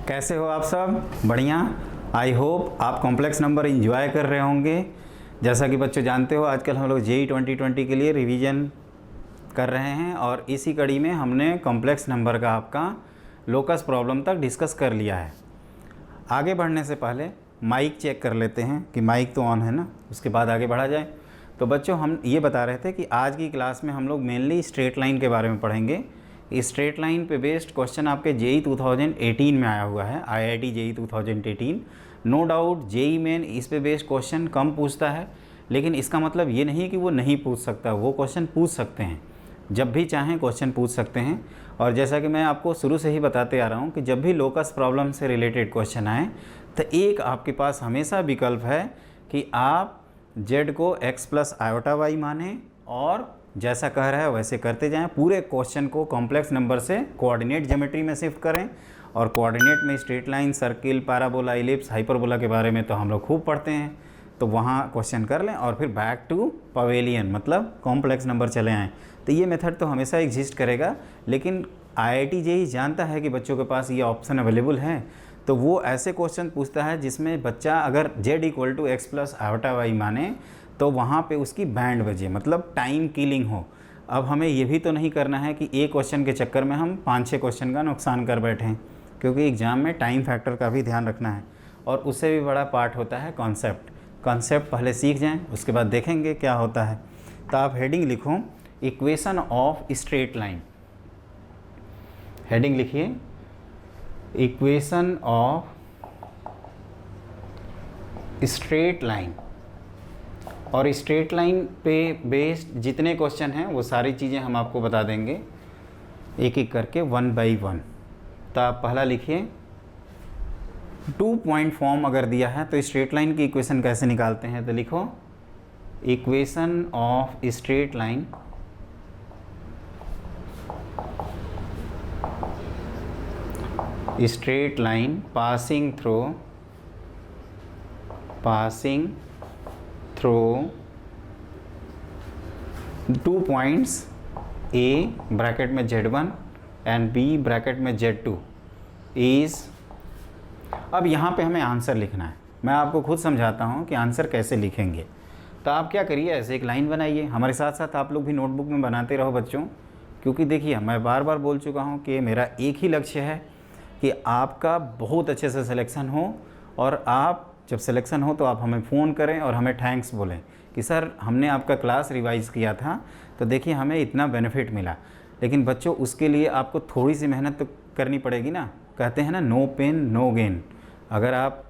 कैसे हो आप सब? बढ़िया। आई होप आप कॉम्प्लेक्स नंबर एंजॉय कर रहे होंगे। जैसा कि बच्चों जानते हो, आजकल हम लोग जेईई 2020 के लिए रिवीजन कर रहे हैं और इसी कड़ी में हमने कॉम्प्लेक्स नंबर का आपका लोकस प्रॉब्लम तक डिस्कस कर लिया है। आगे बढ़ने से पहले माइक चेक कर लेते हैं कि माइक तो ऑन है ना, उसके बाद आगे बढ़ा जाए। तो बच्चों हम ये बता रहे थे कि आज की क्लास में हम लोग मेनली स्ट्रेट लाइन के बारे में पढ़ेंगे। स्ट्रेट लाइन पे बेस्ड क्वेश्चन आपके जेईई 2018 में आया हुआ है, IIT JEE 2018। No doubt JEE main इस पे बेस्ड क्वेश्चन कम पूछता है, लेकिन इसका मतलब ये नहीं कि वो नहीं पूछ सकता, वो क्वेश्चन पूछ सकते हैं। जब भी चाहें क्वेश्चन पूछ सकते हैं। और जैसा कि मैं आपको शुरू से ही बताते आ रहा हूँ कि जब भी लोकस प्रॉब्लम से रिलेटेड क्वेश्चन आए तो एक आपके पास हमेशा विकल्प है कि आप z को x प्लस आयोटा वाई माने और जैसा कह रहा है वैसे करते जाएं। पूरे क्वेश्चन को कॉम्प्लेक्स नंबर से कोऑर्डिनेट ज्योमेट्री में शिफ्ट करें। और कोऑर्डिनेट में straight line, circle, parabola, ellipse, hyperbola के बारे में तो हम लोग खूब पढ़ते हैं, तो वहाँ क्वेश्चन कर लें और फिर बैक टू पवेलियन मतलब कॉम्प्लेक्स नंबर चले आएँ। तो ये मेथड तो हमेशा एग्जिस्ट करेगा, लेकिन आईआईटी जेईई जानता है कि बच्चों के पास ये ऑप्शन अवेलेबल है, तो वो ऐसे क्वेश्चन पूछता है जिसमें बच्चा अगर z equal to x plus iota y माने तो वहाँ पे उसकी बैंड बजे, मतलब टाइम किलिंग हो। अब हमें ये भी तो नहीं करना है कि एक क्वेश्चन के चक्कर में हम 5-6 क्वेश्चन का नुकसान कर बैठें, क्योंकि एग्ज़ाम में टाइम फैक्टर का भी ध्यान रखना है। और उससे भी बड़ा पार्ट होता है कॉन्सेप्ट पहले सीख जाएं, उसके बाद देखेंगे क्या होता है। तो आप हेडिंग लिखो equation of straight line. Heading लिखिए इक्वेशन ऑफ स्ट्रेट लाइन। और स्ट्रेट लाइन पे बेस्ड जितने क्वेश्चन हैं वो सारी चीज़ें हम आपको बता देंगे एक एक करके 1 बाई 1। तो आप पहला लिखिए 2 पॉइंट फॉर्म अगर दिया है तो स्ट्रेट लाइन की इक्वेशन कैसे निकालते हैं। तो लिखो equation of straight line straight line passing through 2 points A bracket में Z1 एंड B ब्रैकेट में Z2 इज़। अब यहाँ पे हमें आंसर लिखना है। मैं आपको खुद समझाता हूँ कि आंसर कैसे लिखेंगे। तो आप क्या करिए, ऐसे एक लाइन बनाइए। हमारे साथ साथ आप लोग भी नोटबुक में बनाते रहो बच्चों, क्योंकि देखिए मैं बार बार बोल चुका हूँ कि मेरा एक ही लक्ष्य है कि आपका बहुत अच्छे से सिलेक्शन हो। और आप जब सिलेक्शन हो तो आप हमें फ़ोन करें और हमें थैंक्स बोलें कि सर हमने आपका क्लास रिवाइज़ किया था तो देखिए हमें इतना बेनिफिट मिला। लेकिन बच्चों उसके लिए आपको थोड़ी सी मेहनत तो करनी पड़ेगी ना। कहते हैं ना नो पेन नो गेन। अगर आप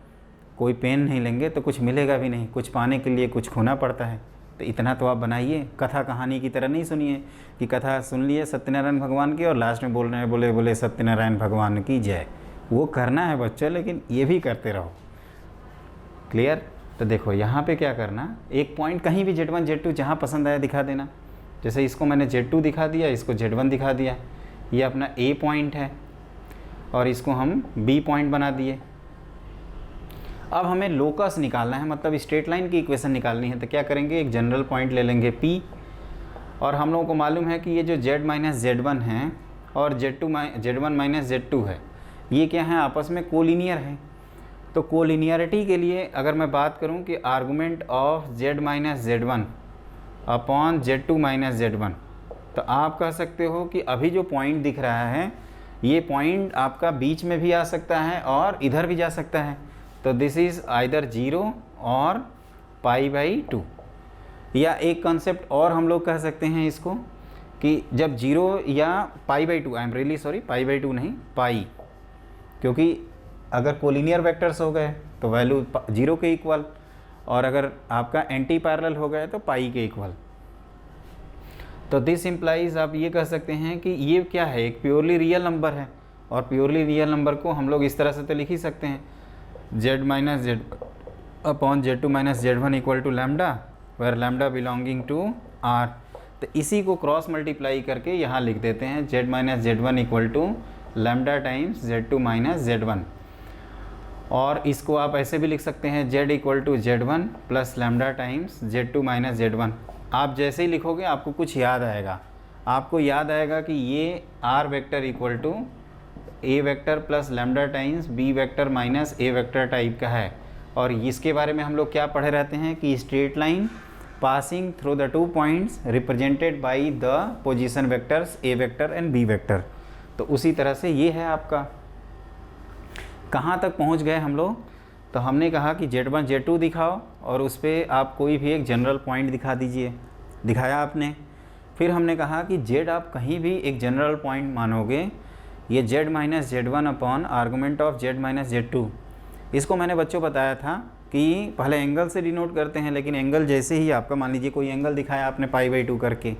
कोई पेन नहीं लेंगे तो कुछ मिलेगा भी नहीं। कुछ पाने के लिए कुछ खोना पड़ता है। तो इतना तो आप बनाइए। कथा कहानी की तरह नहीं सुनिए कि कथा सुन लिए सत्यनारायण भगवान की और लास्ट में बोल रहे हैं बोले सत्यनारायण भगवान की जय। वो करना है बच्चों, लेकिन ये भी करते रहो। क्लियर? तो देखो यहाँ पे क्या करना, एक पॉइंट कहीं भी Z1 Z2 जहाँ पसंद आया दिखा देना। जैसे इसको मैंने Z2 दिखा दिया, इसको Z1 दिखा दिया। ये अपना A पॉइंट है और इसको हम B पॉइंट बना दिए। अब हमें लोकस निकालना है, मतलब स्ट्रेट लाइन की इक्वेशन निकालनी है। तो क्या करेंगे, एक जनरल पॉइंट ले लेंगे P। और हम लोगों को मालूम है कि ये जो Z माइनस Z1 है और Z1 माइनस Z2 है, ये क्या है, आपस में कोलिनियर है। तो कोलिनियरिटी के लिए अगर मैं बात करूं कि argument of Z minus Z1 upon Z2 minus Z1, तो आप कह सकते हो कि अभी जो पॉइंट दिख रहा है ये पॉइंट आपका बीच में भी आ सकता है और इधर भी जा सकता है। तो दिस इज़ आइदर 0 और π/2। या एक कंसेप्ट और हम लोग कह सकते हैं इसको कि जब 0 या π/2, आई एम रियली सॉरी, π/2 नहीं पाई, क्योंकि अगर कोलिनियर वेक्टर्स हो गए तो वैल्यू 0 के इक्वल, और अगर आपका एंटी पैरेलल हो गया तो पाई के इक्वल। तो दिस इम्प्लाइज आप ये कह सकते हैं कि ये क्या है, एक प्योरली रियल नंबर है। और प्योरली रियल नंबर को हम लोग इस तरह से तो लिख ही सकते हैं, Z minus Z upon Z2 minus Z1 equal to lambda, where lambda belonging to R। तो इसी को क्रॉस मल्टीप्लाई करके यहाँ लिख देते हैं Z minus Z1 equal to lambda times Z2 minus Z1। और इसको आप ऐसे भी लिख सकते हैं Z equal to Z1 plus lambda times Z2 minus Z1। आप जैसे ही लिखोगे आपको कुछ याद आएगा। आपको याद आएगा कि ये R vector equal to a vector plus lambda times b vector minus a vector type का है। और इसके बारे में हम लोग क्या पढ़े रहते हैं कि straight line passing through the 2 points represented by the position vectors a vector and b vector. तो उसी तरह से ये है आपका। कहाँ तक पहुँच गए हम लोग? तो हमने कहा कि Z1 Z2 दिखाओ और उस पर आप कोई भी एक जनरल पॉइंट दिखा दीजिए, दिखाया आपने। फिर हमने कहा कि Z आप कहीं भी एक जनरल पॉइंट मानोगे, ये Z minus Z1 upon argument of Z minus Z2। इसको मैंने बच्चों बताया था कि पहले एंगल से डिनोट करते हैं, लेकिन एंगल जैसे ही आपका मान लीजिए कोई एंगल दिखाया आपने π/2 करके,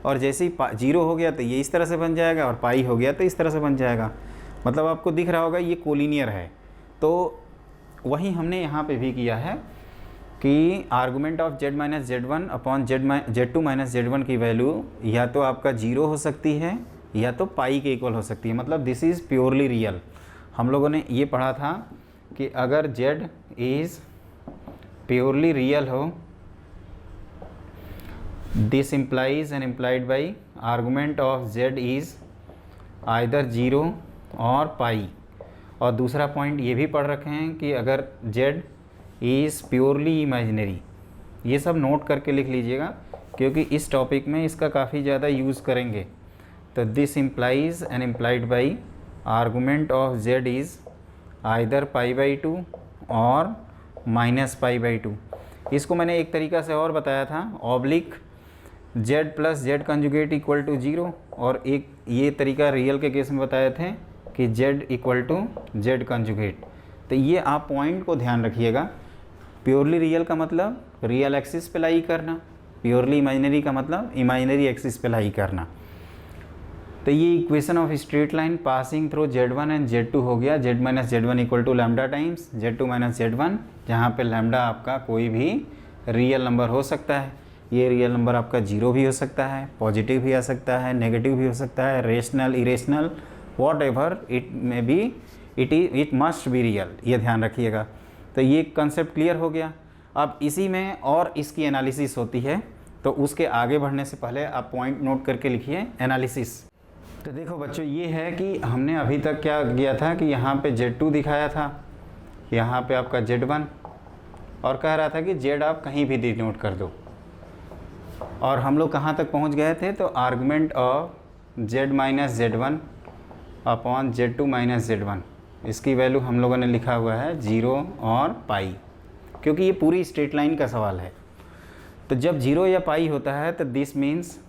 और जैसे ही 0 हो गया तो ये इस तरह से बन जाएगा और पाई हो गया तो इस तरह से बन जाएगा। मतलब आपको दिख रहा होगा ये कोलिनियर है। तो वही हमने यहाँ पे भी किया है कि argument of Z minus Z1 upon Z2 minus Z1 की वैल्यू या तो आपका 0 हो सकती है या तो पाई के इक्वल हो सकती है। मतलब दिस इज़ प्योरली रियल। हम लोगों ने ये पढ़ा था कि अगर Z इज़ प्योरली रियल हो, this implies and implied by argument of Z is either 0 और पाई। और दूसरा पॉइंट ये भी पढ़ रखे हैं कि अगर Z इज़ प्योरली इमेजिनरी। ये सब नोट करके लिख लीजिएगा क्योंकि इस टॉपिक में इसका काफ़ी ज़्यादा यूज़ करेंगे। तो this implies and implied by argument of Z is either π/2 और माइनस π/2। इसको मैंने एक तरीका से और बताया था, oblique Z plus Z conjugate equal to 0, और एक ये तरीका रियल के केस में बताए थे कि Z equal to Z conjugate. तो ये आप पॉइंट को ध्यान रखिएगा। प्योरली रियल का मतलब रियल एक्सिस पे लाई करना, प्योरली इमेजिनरी का मतलब इमेजिनरी एक्सिस पे लाई करना। तो ये equation of straight line passing through Z1 and Z2 हो गया। Z minus Z1 equal to lambda times Z2 minus Z1, जहाँ पे लैम्डा आपका कोई भी रियल नंबर हो सकता है। ये रियल नंबर आपका 0 भी हो सकता है, पॉजिटिव भी आ सकता है, नेगेटिव भी हो सकता है, rational, irrational, what ever it may be, it must be real. ये ध्यान रखिएगा। तो ये कंसेप्ट क्लियर हो गया। अब इसी में और इसकी एनालिसिस होती है, तो उसके आगे बढ़ने से पहले आप पॉइंट नोट करके लिखिए एनालिसिस। तो देखो बच्चों, ये है कि हमने अभी तक क्या किया था कि यहाँ पे Z2 दिखाया था, यहाँ पे आपका Z1, और कह रहा था कि Z आप कहीं भी डिनोट कर दो। और हम लोग कहाँ तक पहुँच गए थे? तो argument of Z minus Z1 upon Z2 minus Z1, इसकी वैल्यू हम लोगों ने लिखा हुआ है 0 और पाई, क्योंकि ये पूरी स्ट्रेट लाइन का सवाल है। तो जब 0 या पाई होता है तो this means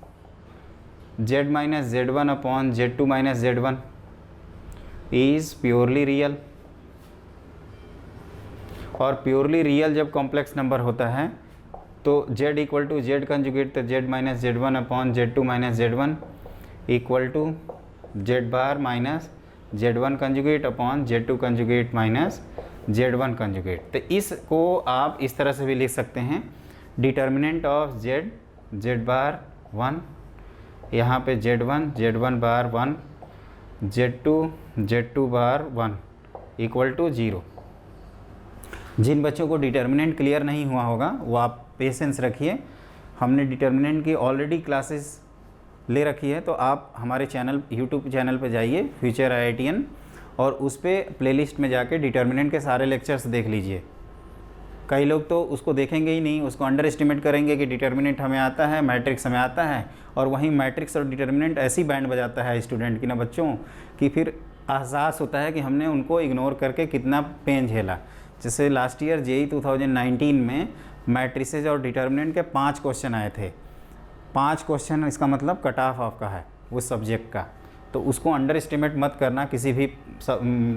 Z minus Z1 upon Z2 minus Z1 is purely real. और प्योरली रियल जब कॉम्प्लेक्स नंबर होता है तो Z equal to Z conjugate, तो Z minus Z1 upon Z2 minus Z1 equal to Z bar minus Z1 conjugate upon Z2 conjugate minus Z1 conjugate. तो इसको आप इस तरह से भी लिख सकते हैं, डिटर्मिनेंट ऑफ Z बार 1, यहाँ पे Z1 bar 1, Z2 bar 1 equal to 0। जिन बच्चों को डिटर्मिनेंट क्लियर नहीं हुआ होगा वो आप पेशेंस रखिए, हमने डिटर्मिनेंट की ऑलरेडी क्लासेस ले रखी है। तो आप हमारे चैनल यूट्यूब चैनल पे जाइए फ्यूचर IITian, और उस पर प्लेलिस्ट में जाके डिटर्मिनेंट के सारे लेक्चर्स देख लीजिए। कई लोग तो उसको देखेंगे ही नहीं, उसको अंडर एस्टिमेट करेंगे कि डिटर्मिनेंट हमें आता है, मैट्रिक्स हमें आता है, और वहीं मैट्रिक्स और डिटर्मिनेंट ऐसी बैंड बजाता है स्टूडेंट की ना बच्चों कि फिर एहसास होता है कि हमने उनको इग्नोर करके कितना पेन झेला। जैसे लास्ट ईयर JEE 2019 में मैट्रिसेज और डिटर्मिनेंट के 5 क्वेश्चन आए थे। 5 क्वेश्चन, इसका मतलब कट ऑफ आपका है उस सब्जेक्ट का। तो उसको अंडर एस्टिमेट मत करना किसी भी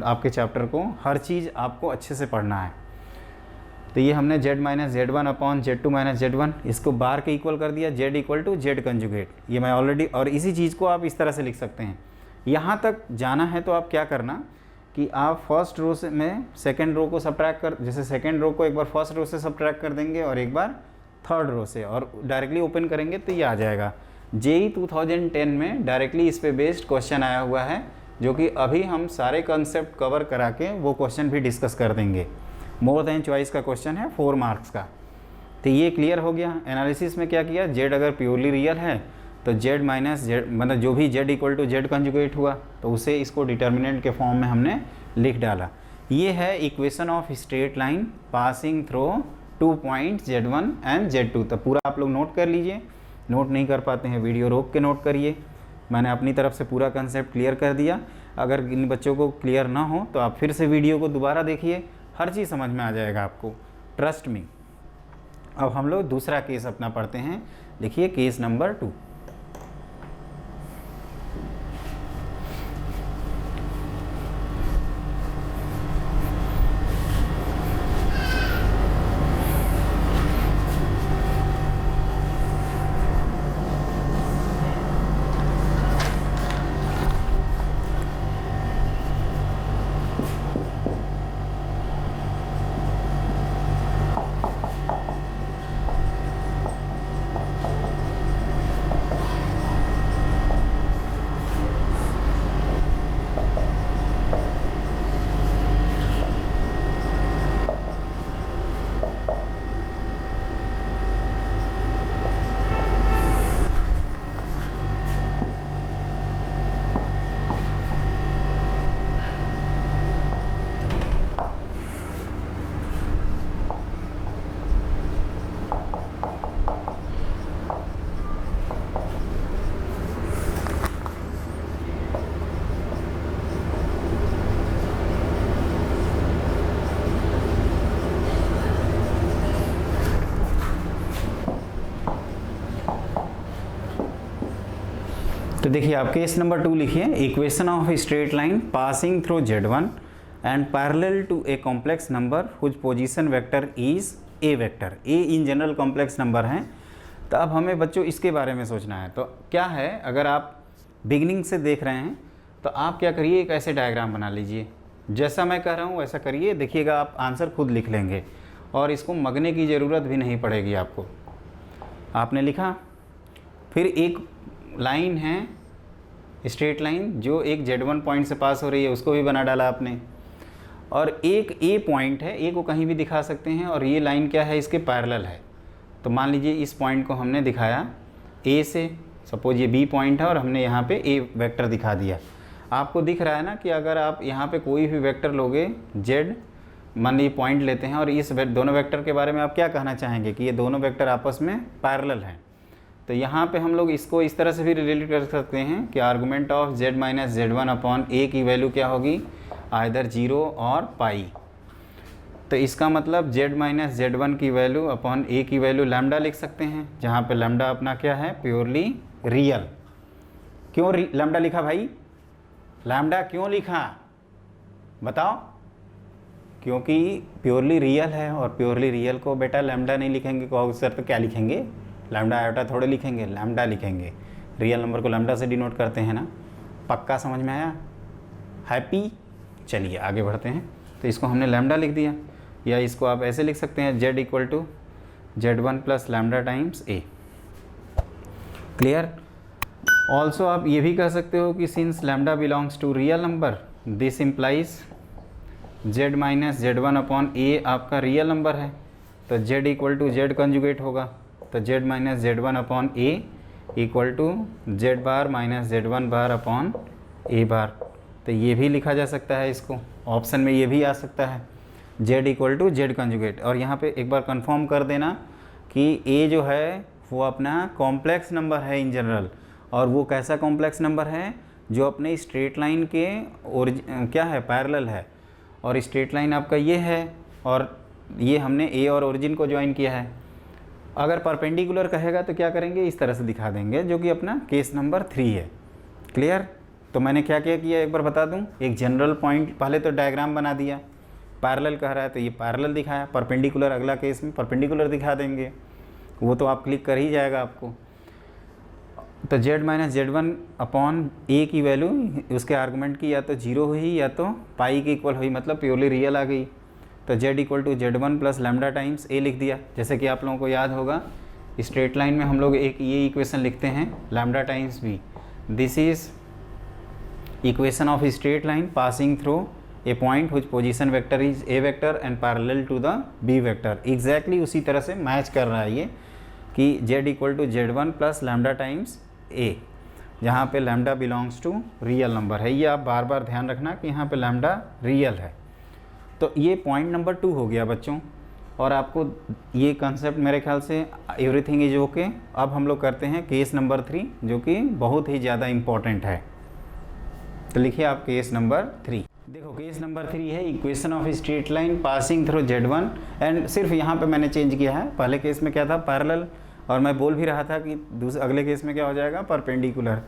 आपके चैप्टर को, हर चीज़ आपको अच्छे से पढ़ना है। तो ये हमने Z minus Z1 upon Z2 minus Z1 इसको बार के इक्वल कर दिया, Z equal to Z conjugate. ये मैं ऑलरेडी, और इसी चीज़ को आप इस तरह से लिख सकते हैं। यहाँ तक जाना है तो आप क्या करना कि आप फर्स्ट रो से में सेकेंड रो को सब्ट्रैक्ट कर, जैसे सेकेंड रो को एक बार फर्स्ट रो से सब्ट्रैक्ट कर देंगे और एक बार थर्ड रो से, और डायरेक्टली ओपन करेंगे तो ये आ जाएगा। JEE 2010 में डायरेक्टली इस पे बेस्ड क्वेश्चन आया हुआ है, जो कि अभी हम सारे कंसेप्ट कवर करा के वो क्वेश्चन भी डिस्कस कर देंगे। मोर देन चॉइस का क्वेश्चन है 4 मार्क्स का। तो ये क्लियर हो गया। एनालिसिस में क्या किया, Z अगर प्योरली रियल है तो z माइनस जेड मतलब जो भी z equal to z conjugate हुआ तो उसे इसको डिटर्मिनेंट के फॉर्म में हमने लिख डाला। ये है equation of straight line passing through 2 point z1 and z2। तो पूरा आप लोग नोट कर लीजिए, नोट नहीं कर पाते हैं वीडियो रोक के नोट करिए। मैंने अपनी तरफ से पूरा कंसेप्ट क्लियर कर दिया। अगर इन बच्चों को क्लियर ना हो तो आप फिर से वीडियो को दोबारा देखिए, हर चीज़ समझ में आ जाएगा आपको, ट्रस्ट मी। अब हम लोग दूसरा केस अपना पढ़ते हैं। देखिए केस नंबर 2। तो देखिए आप केस नंबर 2 लिखिए, equation of straight line passing through z1 and parallel to a complex number whose position vector is a vector. A in general complex number हैं। तो अब हमें बच्चों इसके बारे में सोचना है। तो क्या है, अगर आप बिगिनिंग से देख रहे हैं तो आप क्या करिए, एक ऐसे डायग्राम बना लीजिए। जैसा मैं कह रहा हूँ वैसा करिए, देखिएगा आप आंसर खुद लिख लेंगे और इसको मगने की ज़रूरत भी नहीं पड़ेगी आपको। आपने लिखा, फिर एक लाइन है स्ट्रेट लाइन जो एक z1 पॉइंट से पास हो रही है, उसको भी बना डाला आपने। और एक a पॉइंट है, a को कहीं भी दिखा सकते हैं, और ये लाइन क्या है, इसके पैरेलल है। तो मान लीजिए इस पॉइंट को हमने दिखाया a से, सपोज ये b पॉइंट है और हमने यहाँ पे a वेक्टर दिखा दिया। आपको दिख रहा है ना कि अगर आप यहाँ पे कोई भी वेक्टर लोगे z, मान लीजिए पॉइंट लेते हैं, और इस दोनों वेक्टर के बारे में आप क्या कहना चाहेंगे कि ये दोनों वेक्टर आपस में पैरेलल हैं। तो यहाँ पे हम लोग इसको इस तरह से भी रिलेट कर सकते हैं कि argument of z minus z1 upon a की वैल्यू क्या होगी, आइदर 0 और पाई। तो इसका मतलब z माइनस z1 की वैल्यू अपॉन a की वैल्यू लैम्डा लिख सकते हैं, जहाँ पे लैम्डा अपना क्या है, प्योरली रियल। क्यों लैम्डा लिखा भाई, लैम्डा क्यों लिखा बताओ? क्योंकि प्योरली रियल है, और प्योरली रियल को बेटा लैम्डा नहीं लिखेंगे को सर, तो क्या लिखेंगे, लैम्डा आयोटा थोड़े लिखेंगे, लैम्डा लिखेंगे। रियल नंबर को लैम्डा से डिनोट करते हैं ना। पक्का समझ में आया, हैप्पी? चलिए आगे बढ़ते हैं। तो इसको हमने लैम्डा लिख दिया, या इसको आप ऐसे लिख सकते हैं z equal to z1 plus lambda times a। Clear? Also आप ये भी कह सकते हो कि since lambda belongs to real number, this implies z minus z1 upon a आपका रियल नंबर है, तो z equal to z conjugate होगा। तो z minus z1 upon a equal to z bar minus z1 bar upon a bar. तो ये भी लिखा जा सकता है, इसको ऑप्शन में ये भी आ सकता है, z equal to z conjugate. और यहाँ पे एक बार कंफर्म कर देना कि a जो है वो अपना कॉम्प्लेक्स नंबर है इन जनरल, और वो कैसा कॉम्प्लेक्स नंबर है, जो अपने स्ट्रेट लाइन के क्या है, पैरेलल है। और स्ट्रेट लाइन आपका ये है, और ये हमने a और ओरिजिन को ज्वाइन किया है। अगर परपेंडिकुलर कहेगा तो क्या करेंगे, इस तरह से दिखा देंगे, जो कि अपना केस नंबर 3 है। क्लियर? तो मैंने क्या क्या किया एक बार बता दूं। एक जनरल पॉइंट, पहले तो डायग्राम बना दिया, पैरेलल कह रहा है तो ये पैरेलल दिखाया, परपेंडिकुलर अगला केस में परपेंडिकुलर दिखा देंगे, वो तो आप क्लिक कर ही जाएगा आपको। तो z minus z1 upon a की वैल्यू उसके आर्गूमेंट की या तो 0 हुई या तो पाई की इक्वल हुई, मतलब प्योरली रियल आ गई। तो z equal to z1 plus lambda times a लिख दिया। जैसे कि आप लोगों को याद होगा, स्ट्रेट लाइन में हम लोग एक ये इक्वेशन लिखते हैं, lambda times b। This is equation of straight line passing through a point whose position vector is a vector and parallel to the b vector. Exactly उसी तरह से मैच कर रहा है ये कि z equal to z1 plus lambda times a, जहाँ पे lambda belongs to real number है। ये आप बार बार ध्यान रखना कि यहाँ पे लैम्डा रियल है। तो ये पॉइंट नंबर 2 हो गया बच्चों, और आपको ये कंसेप्ट मेरे ख्याल से एवरीथिंग इज ओके। अब हम लोग करते हैं केस नंबर 3, जो कि बहुत ही ज़्यादा इम्पॉर्टेंट है। तो लिखिए आप केस नंबर 3। देखो केस नंबर 3 है equation of straight line passing through Z1, and सिर्फ यहाँ पे मैंने चेंज किया है। पहले केस में क्या था, पैरेलल, और मैं बोल भी रहा था कि अगले केस में क्या हो जाएगा, परपेंडिकुलर।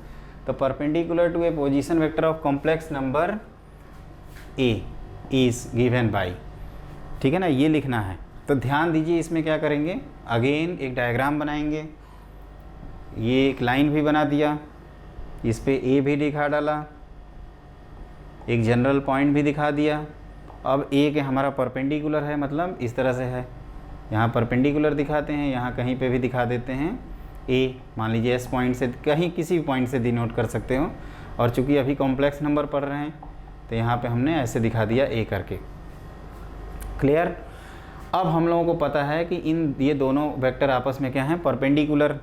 तो perpendicular to a position vector of complex number a is given by, ठीक है ना, ये लिखना है। तो ध्यान दीजिए इसमें क्या करेंगे, अगेन एक डायग्राम बनाएंगे। ये एक लाइन भी बना दिया, इस पे ए भी दिखा डाला, एक जनरल पॉइंट भी दिखा दिया। अब ए के हमारा परपेंडिकुलर है, मतलब इस तरह से है, यहाँ परपेंडिकुलर दिखाते हैं, यहाँ कहीं पे भी दिखा देते हैं ए, मान लीजिए एस पॉइंट से, कहीं किसी भी पॉइंट से डिनोट कर सकते हो। और चूंकि अभी कॉम्प्लेक्स नंबर पढ़ रहे हैं तो यहाँ पे हमने ऐसे दिखा दिया ए करके। क्लियर। अब हम लोगों को पता है कि ये दोनों वेक्टर आपस में क्या हैं, परपेंडिकुलर।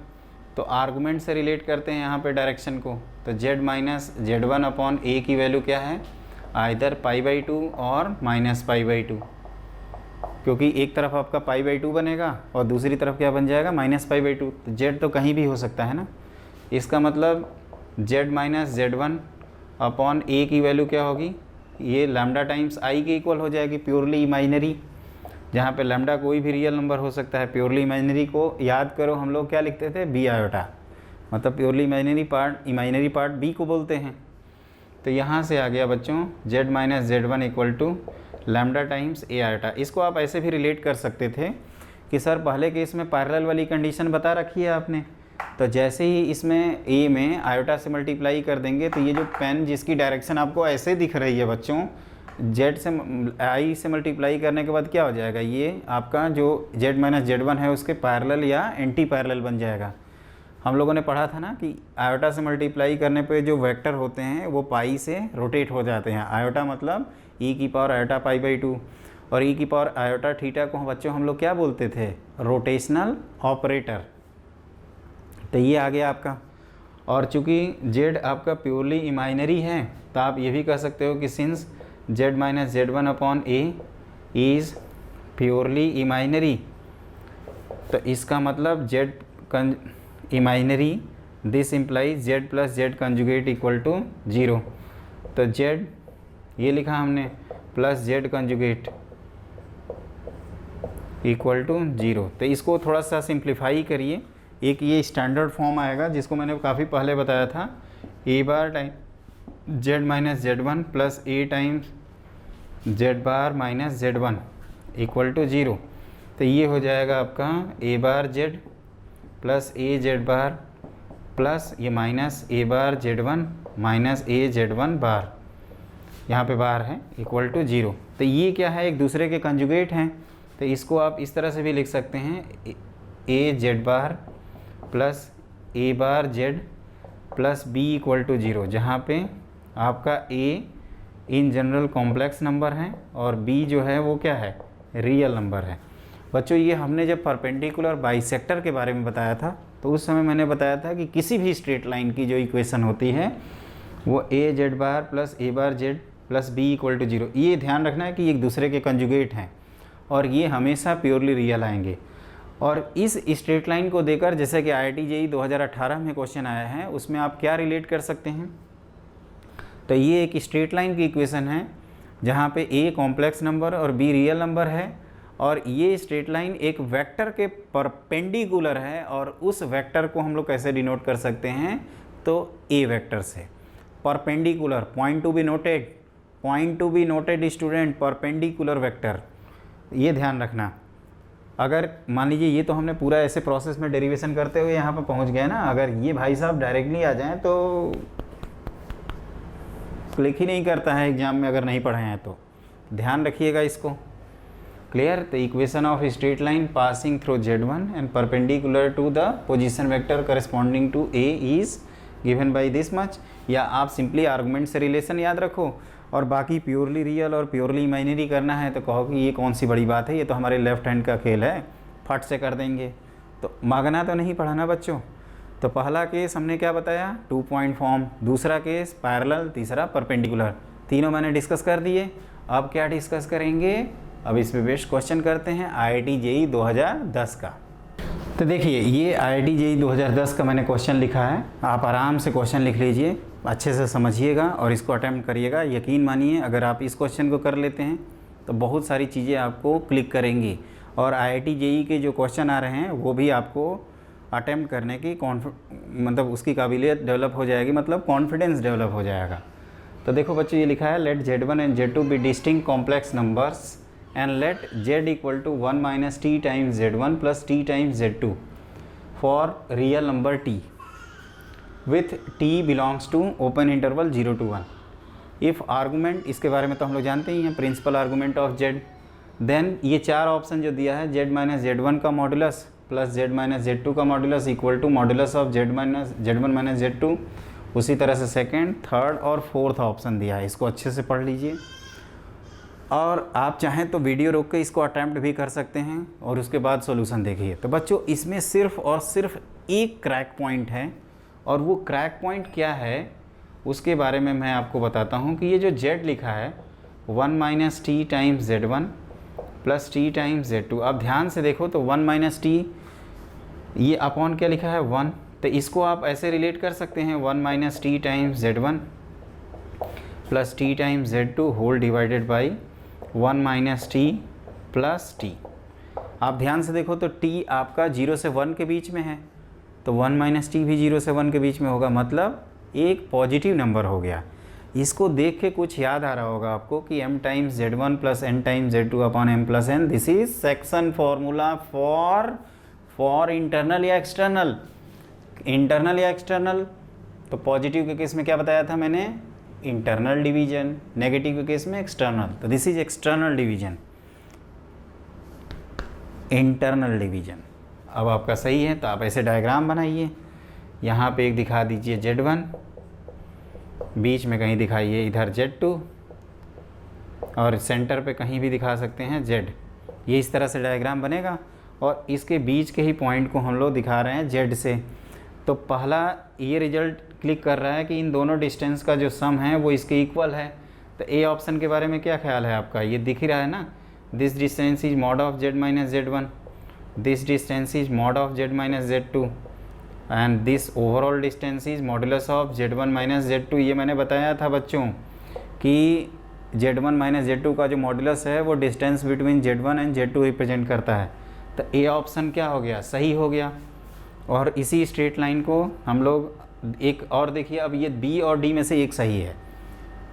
तो आर्गुमेंट से रिलेट करते हैं यहाँ पे डायरेक्शन को। तो z माइनस Z1 अपॉन ए की वैल्यू क्या है, आइदर π/2 और -π/2, क्योंकि एक तरफ आपका π/2 बनेगा और दूसरी तरफ क्या बन जाएगा, -π/2। तो z तो कहीं भी हो सकता है ना, इसका मतलब z माइनस Z1 अपॉन ए की वैल्यू क्या होगी, ये लैम्डा टाइम्स आई के इक्वल हो जाएगी, प्योरली इमेजिनरी, जहाँ पे लैम्डा कोई भी रियल नंबर हो सकता है। प्योरली इमेजिनरी को याद करो, हम लोग क्या लिखते थे, बी आयोटा, मतलब प्योरली इमेजिनरी पार्ट बी को बोलते हैं। तो यहाँ से आ गया बच्चों z minus Z1 equal to lambda times a iota. इसको आप ऐसे भी रिलेट कर सकते थे कि सर पहले केस में पैरेलल वाली कंडीशन बता रखी है आपने, तो जैसे ही इसमें ए में आयोटा से मल्टीप्लाई कर देंगे तो ये जो पेन जिसकी डायरेक्शन आपको ऐसे दिख रही है बच्चों, z से आई से मल्टीप्लाई करने के बाद क्या हो जाएगा, ये आपका जो z माइनस Z1 है उसके पैरेलल या एंटी पैरेलल बन जाएगा। हम लोगों ने पढ़ा था ना कि आयोटा से मल्टीप्लाई करने पे जो वेक्टर होते हैं वो पाई से रोटेट हो जाते हैं। आयोटा मतलब e की पावर आयोटा π/2, और e की पावर आयोटा थीटा को बच्चों हम लोग क्या बोलते थे, रोटेशनल ऑपरेटर। तो ये आ गया आपका। और चूंकि z आपका प्योरली इमेजिनरी है तो आप ये भी कह सकते हो कि since z minus Z1 upon a is purely imaginary, तो इसका मतलब z imaginary, this implies z plus z conjugate equal to 0। तो z ये लिखा हमने plus z conjugate equal to 0। तो इसको थोड़ा सा सिंप्लीफाई करिए, एक ये स्टैंडर्ड फॉर्म आएगा जिसको मैंने काफ़ी पहले बताया था, a bar time z minus Z1 plus a times z bar minus Z1 equal to 0। तो ये हो जाएगा आपका a bar z plus a Z bar plus ये minus a bar Z1 minus a Z1 bar, यहाँ पे बार है, equal to 0। तो ये क्या है, एक दूसरे के कंजुगेट हैं। तो इसको आप इस तरह से भी लिख सकते हैं, a Z bar plus a bar Z plus b equal to 0, जहाँ पे आपका a in general complex number है और बी जो है वो क्या है, रियल नंबर है। बच्चों ये हमने जब परपेंडिकुलर बाइसेक्टर के बारे में बताया था तो उस समय मैंने बताया था कि किसी भी स्ट्रेट लाइन की जो इक्वेशन होती है वो a Z bar plus a bar Z plus b equal to 0। ये ध्यान रखना है कि एक दूसरे के कंजुगेट हैं और ये हमेशा प्योरली रियल आएंगे। और इस स्ट्रेट लाइन को देकर जैसे कि IIT JEE 2018 में क्वेश्चन आया है, उसमें आप क्या रिलेट कर सकते हैं, तो ये एक स्ट्रेट लाइन की इक्वेशन है जहाँ पे ए कॉम्प्लेक्स नंबर और बी रियल नंबर है, और ये स्ट्रेट लाइन एक वेक्टर के परपेंडिकुलर है, और उस वेक्टर को हम लोग कैसे डिनोट कर सकते हैं, तो ए वेक्टर से perpendicular, point to be noted student, perpendicular vector, ये ध्यान रखना। अगर मान लीजिए ये तो हमने पूरा ऐसे प्रोसेस में डेरिवेशन करते हुए यहाँ पर पहुँच गए ना, अगर ये भाई साहब डायरेक्टली आ जाएं तो क्लिक ही नहीं करता है एग्जाम में, अगर नहीं पढ़े हैं तो ध्यान रखिएगा इसको। क्लियर। तो equation of straight line passing through Z1 and perpendicular to the position vector corresponding to a is given by this much, या आप सिंपली आर्गुमेंट से रिलेशन याद रखो, और बाकी प्योरली रियल और प्योरली इमेजिनरी करना है तो कहो कि ये कौन सी बड़ी बात है, ये तो हमारे लेफ्ट हैंड का खेल है, फट से कर देंगे। तो मांगना तो नहीं पढ़ाना बच्चों, तो पहला केस हमने क्या बताया, 2 पॉइंट फॉर्म, दूसरा केस पैरेलल, तीसरा परपेंडिकुलर, तीनों मैंने डिस्कस कर दिए। अब क्या डिस्कस करेंगे, अब इस पे बेस्ड क्वेश्चन करते हैं IIT JEE 2010 का। तो देखिए ये IIT JEE 2010 का मैंने क्वेश्चन लिखा है, आप आराम से क्वेश्चन लिख लीजिए, अच्छे से समझिएगा और इसको अटैम्प्ट करिएगा। यकीन मानिए अगर आप इस क्वेश्चन को कर लेते हैं तो बहुत सारी चीज़ें आपको क्लिक करेंगी और IIT JEE के जो क्वेश्चन आ रहे हैं वो भी आपको अटैम्प्ट करने की मतलब उसकी काबिलियत डेवलप हो जाएगी, मतलब कॉन्फिडेंस डेवलप हो जाएगा। तो देखो बच्चों ये लिखा है, let Z1 and Z2 be distinct complex numbers and let Z equal to 1 minus t times Z1 plus t times Z2 for real number t with t belongs to open interval 0 to 1 if argument, इसके बारे में तो हम लोग जानते ही हैं, principal argument of Z। Then ये चार ऑप्शन जो दिया है, Z माइनस Z1 का modulus plus Z minus Z2 का modulus equal to modulus of Z Z1 minus Z2, उसी तरह से सेकंड, थर्ड और फोर्थ ऑप्शन दिया है। इसको अच्छे से पढ़ लीजिए और आप चाहें तो वीडियो रोक के इसको अटैम्प्ट भी कर सकते हैं और उसके बाद सॉल्यूशन देखिए। तो बच्चों इसमें सिर्फ और सिर्फ एक क्रैक पॉइंट है और वो क्रैक पॉइंट क्या है उसके बारे में मैं आपको बताता हूँ कि ये जो Z लिखा है 1 minus t times Z1 plus t times Z2, आप ध्यान से देखो तो 1 माइनस टी ये अपॉन क्या लिखा है 1, तो इसको आप ऐसे रिलेट कर सकते हैं 1 minus t times Z1 plus t times Z2 whole divided by 1 minus t plus t. आप ध्यान से देखो तो t आपका 0 से 1 के बीच में है तो 1 माइनस टी भी 0 से 1 के बीच में होगा, मतलब एक पॉजिटिव नंबर हो गया। इसको देख के कुछ याद आ रहा होगा आपको कि m times Z1 plus n times Z2 upon m plus n, this is section formula for internal या एक्सटर्नल। इंटरनल या एक्सटर्नल, तो पॉजिटिव के केस में क्या बताया था मैंने, इंटरनल डिवीजन, नेगेटिव के केस में एक्सटर्नल, तो this is external division, internal division. अब आपका सही है तो आप ऐसे डायग्राम बनाइए, यहाँ पे एक दिखा दीजिए Z1, बीच में कहीं दिखाइए इधर Z2 और सेंटर पे कहीं भी दिखा सकते हैं Z। ये इस तरह से डायग्राम बनेगा और इसके बीच के ही पॉइंट को हम लोग दिखा रहे हैं Z से। तो पहला ये रिजल्ट क्लिक कर रहा है कि इन दोनों डिस्टेंस का जो सम है वो इसके इक्वल है। तो ए ऑप्शन के बारे में क्या ख्याल है आपका, ये दिख ही रहा है ना, this distance is mod of Z minus Z1, this distance is mod of Z minus Z2 and this overall distance is modulus of Z1 minus Z2। ये मैंने बताया था बच्चों कि Z1 माइनस Z2 का जो मॉडुलस है वो distance between Z1 and Z2 represent करता है। तो ए ऑप्शन क्या हो गया, सही हो गया। और इसी स्ट्रेट लाइन को हम लोग एक और देखिए, अब ये बी और डी में से एक सही है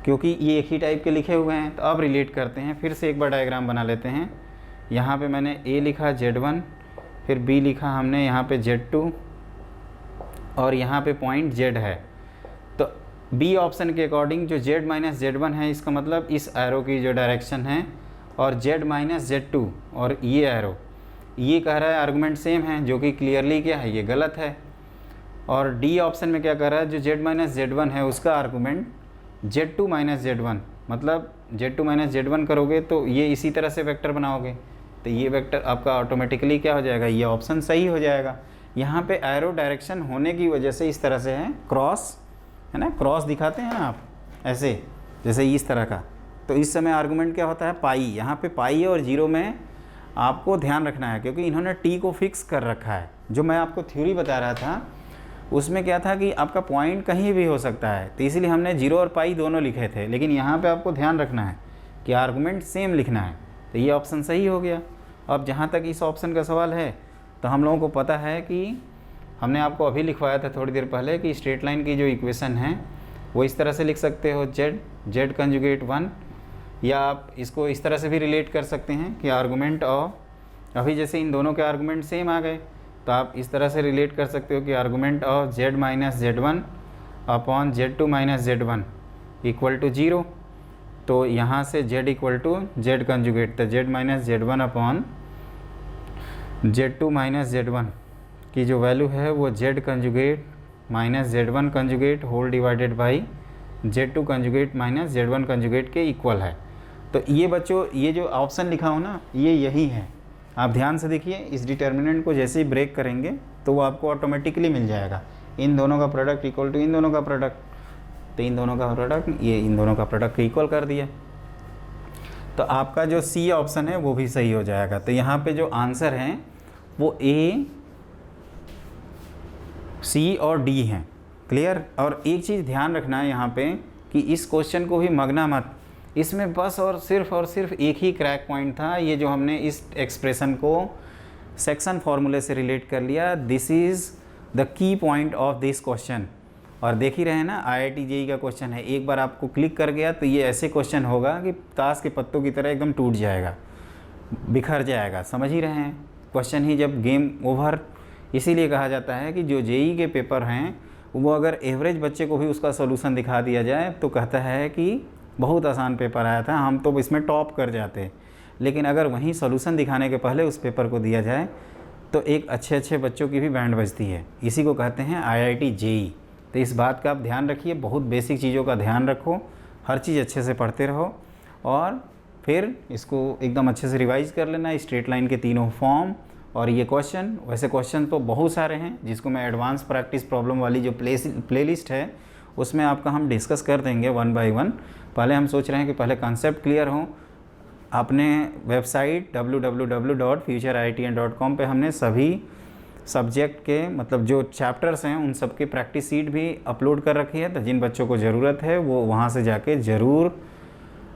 क्योंकि ये एक ही टाइप के लिखे हुए हैं। तो अब रिलेट करते हैं, फिर से एक बार डायग्राम बना लेते हैं। यहाँ पे मैंने ए लिखा Z1, फिर बी लिखा हमने यहाँ पे Z2 और यहाँ पे पॉइंट Z है। तो बी ऑप्शन के अकॉर्डिंग जो Z माइनस Z1 है, इसका मतलब इस एरो की जो डायरेक्शन है, और Z माइनस Z2 और ये एरो, ये कह रहा है आर्गुमेंट सेम है, जो कि क्लियरली क्या है, ये गलत है। और डी ऑप्शन में क्या कर रहा है, जो Z माइनस Z1 है उसका आर्गुमेंट Z2 माइनस Z1, मतलब Z2 माइनस Z1 करोगे तो ये इसी तरह से वेक्टर बनाओगे, तो ये वेक्टर आपका ऑटोमेटिकली क्या हो जाएगा, ये ऑप्शन सही हो जाएगा। यहाँ पे एरो डायरेक्शन होने की वजह से इस तरह से है, क्रॉस है ना, क्रॉस दिखाते हैं आप ऐसे, जैसे इस तरह का। तो इस समय आर्गुमेंट क्या होता है, पाई। यहाँ पे पाई और जीरो में आपको ध्यान रखना है क्योंकि इन्होंने टी को फिक्स कर रखा है। जो मैं आपको थ्योरी बता रहा था उसमें क्या था कि आपका पॉइंट कहीं भी हो सकता है, तो इसीलिए हमने जीरो और पाई दोनों लिखे थे। लेकिन यहाँ पे आपको ध्यान रखना है कि आर्गुमेंट सेम लिखना है, तो ये ऑप्शन सही हो गया। अब जहाँ तक इस ऑप्शन का सवाल है, तो हम लोगों को पता है कि हमने आपको अभी लिखवाया था थोड़ी देर पहले कि स्ट्रेट लाइन की जो इक्वेशन है वो इस तरह से लिख सकते हो, Z कंजुगेट 1, या आप इसको इस तरह से भी रिलेट कर सकते हैं कि आर्गुमेंट ऑफ, अभी जैसे इन दोनों के आर्गुमेंट सेम आ गए तो आप इस तरह से रिलेट कर सकते हो कि argument of Z minus Z1 upon Z2 minus Z1 equal to 0। तो यहाँ से Z equal to Z conjugate, तो Z minus Z1 upon Z2 minus Z1 की जो वैल्यू है वो Z conjugate minus Z1 conjugate whole divided by Z2 conjugate minus Z1 conjugate के equal है। तो ये बच्चों, ये जो ऑप्शन लिखा हो ना, ये यही है, आप ध्यान से देखिए, इस डिटर्मिनेंट को जैसे ही ब्रेक करेंगे तो वो आपको ऑटोमेटिकली मिल जाएगा। इन दोनों का प्रोडक्ट इक्वल टू इन दोनों का प्रोडक्ट, तो इन दोनों का प्रोडक्ट ये इन दोनों का प्रोडक्ट इक्वल कर दिया, तो आपका जो सी ऑप्शन है वो भी सही हो जाएगा। तो यहाँ पे जो आंसर हैं वो ए, सी और डी हैं। क्लियर। और एक चीज़ ध्यान रखना है यहाँ पे कि इस क्वेश्चन को भी मगना मत, इसमें बस और सिर्फ एक ही क्रैक पॉइंट था, ये जो हमने इस एक्सप्रेशन को सेक्शन फॉर्मूले से रिलेट कर लिया। This is the key point of this question. और देख ही रहे हैं ना, IIT JEE का क्वेश्चन है, एक बार आपको क्लिक कर गया तो ये ऐसे क्वेश्चन होगा कि ताश के पत्तों की तरह एकदम टूट जाएगा, बिखर जाएगा। समझ ही रहे हैं, क्वेश्चन ही जब गेम ओवर। इसीलिए कहा जाता है कि जो JEE के पेपर हैं वो अगर एवरेज बच्चे को भी उसका सोल्यूशन दिखा दिया जाए तो कहता है कि बहुत आसान पेपर आया था, हम तो इसमें टॉप कर जाते। लेकिन अगर वहीं सोल्यूशन दिखाने के पहले उस पेपर को दिया जाए तो एक अच्छे बच्चों की भी बैंड बजती है। इसी को कहते हैं IIT JEE। तो इस बात का आप ध्यान रखिए, बहुत बेसिक चीज़ों का ध्यान रखो, हर चीज़ अच्छे से पढ़ते रहो और फिर इसको एकदम अच्छे से रिवाइज़ कर लेना, स्ट्रेट लाइन के तीनों फॉर्म और ये क्वेश्चन। वैसे क्वेश्चन तो बहुत सारे हैं जिसको मैं एडवांस प्रैक्टिस प्रॉब्लम वाली जो प्लेलिस्ट है उसमें आपका हम डिस्कस कर देंगे वन बाय वन। पहले हम सोच रहे हैं कि पहले कॉन्सेप्ट क्लियर हो। अपने वेबसाइट www.futureitn.com पे हमने सभी सब्जेक्ट के मतलब जो चैप्टर्स हैं उन सब की प्रैक्टिस सीट भी अपलोड कर रखी है, तो जिन बच्चों को ज़रूरत है वो वहाँ से जाके ज़रूर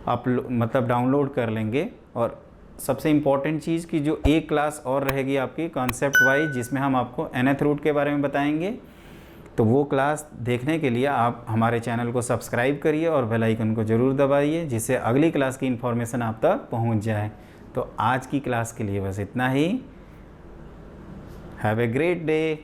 मतलब डाउनलोड कर लेंगे। और सबसे इम्पॉर्टेंट चीज़ कि जो एक क्लास और रहेगी आपकी कॉन्सेप्ट वाइज, जिसमें हम आपको nth रूट के बारे में बताएंगे, तो वो क्लास देखने के लिए आप हमारे चैनल को सब्सक्राइब करिए और बेल आइकन को ज़रूर दबाइए, जिससे अगली क्लास की इन्फॉर्मेशन आप तक पहुंच जाए। तो आज की क्लास के लिए बस इतना ही। Have a great day.